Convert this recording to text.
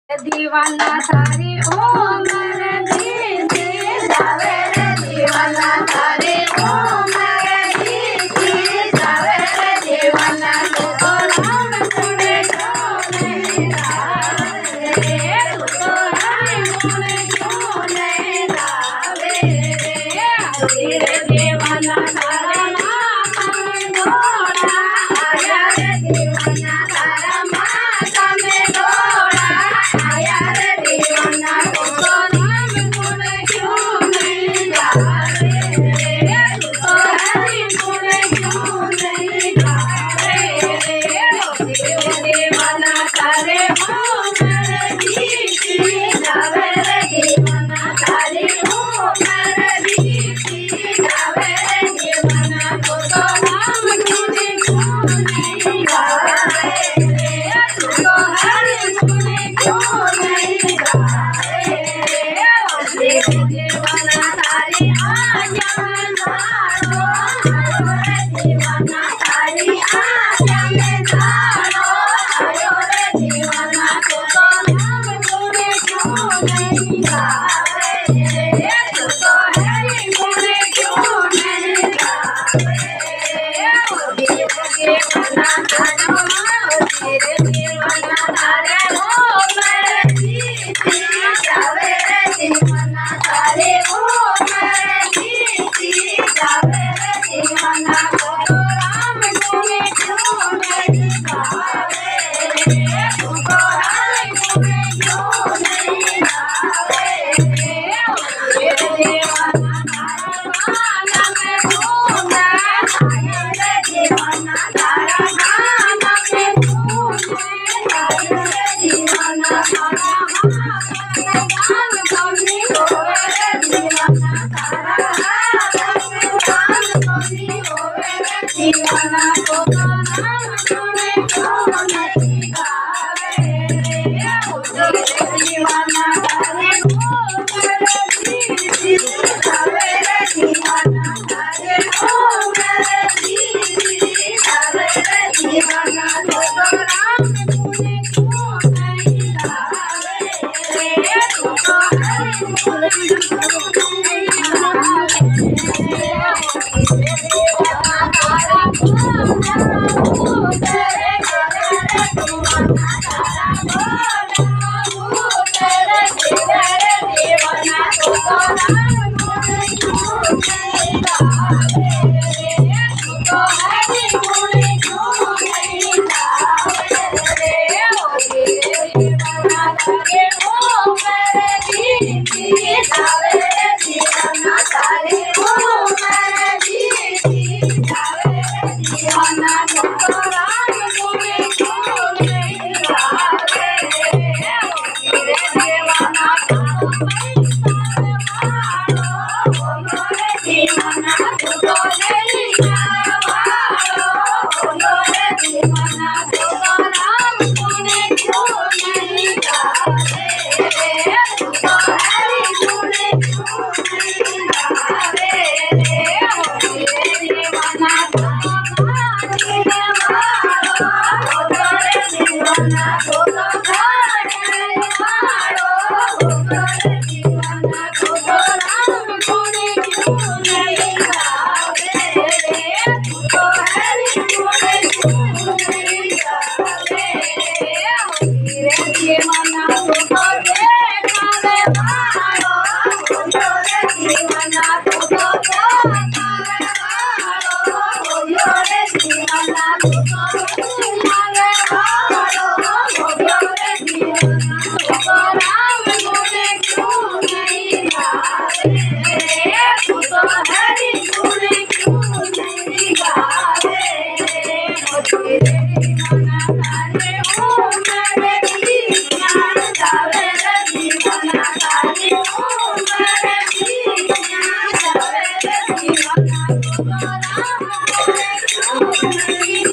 दीवाना तारी उमर बीती जावे रे दीवाना तारी उमर बीती जावे रे दीवाना तो राम सुने क्यों नहीं गावे रे तो राम सुने क्यों नहीं गावे रे दीवाना तारा माता में घोड़ा आया रे दीवाना तारा माता में घोड़ा आया रे दीवाना तो राम सुने क्यों नहीं गावे रे तो हरि सुने क्यों नहीं गावे रे दीवाना तारे उमर बीती जावे रे दीवाना तारी उमर बीती जावे रे दीवाना तो राम सुने क्यों नहीं गावे रे तो हरि सुने क्यों नहीं गावे रे दीवाना तारी आज्ञा में धारो रे दीवाना तारी आज्ञा में धारो रे दीवाना तो राम सुने क्यों नहीं गावे रे तो हरि सुने क्यों नहीं गावे दीवाना तारा तेरे दीवाना तारे उमर बीती जावे रे दीवाना तारे उमर बीती जावे रे दीवाना तो राम सुने क्यों नहीं गावे रे तो हरि सुने क्यों नहीं गावे रे दीवाना तारा में घूमे आया रे दीवाना तारा में घूमे आया रे दीवाना तारा कान कमी होवे रे दीवाना तारा कान कमी होवे रे दीवाना तो राम सुने क्यों नहीं गावे रे दीवाना तारे उमर बीती जावे रे दीवाना तारे उमर बीती जावे रे दीवाना तो राम सुने क्यों नहीं गावे रे तो हरि सुने क्यों नहीं गावे दीवाना तारा दीवाना तो राम सुने क्यों नहीं गावे रे तो हरि सुने क्यों नहीं गावे रे दीवाना तारे उमर बीती जावे रे दीवाना तारे उमर बीती जावे रे दीवाना तो राम सुने क्यों नहीं गावे रे दीवाना दीवाना तो नहीं गावारो रे दीवाना तो राम सुने क्यों नहीं गावे रे तो हरि सुने क्यों नहीं गावे रे दीवाना तो रे दीवाना तो रे दीवाना तो राम सुने क्यों नहीं गावे रे तो हरि सुने क्यों नहीं गावे रे दीवाना तो देखा रे मारो रे दीवाना तो देखा रे मारो रे दीवाना तो रे दीवाना तो राम सुने क्यों नहीं गावे रे तो हरि सुने क्यों नहीं गावे रे दीवाना तारे उमर बीती जावे रे दीवाना तारे उमर बीती जावे रे दीवाना तो राम सुने क्यों नहीं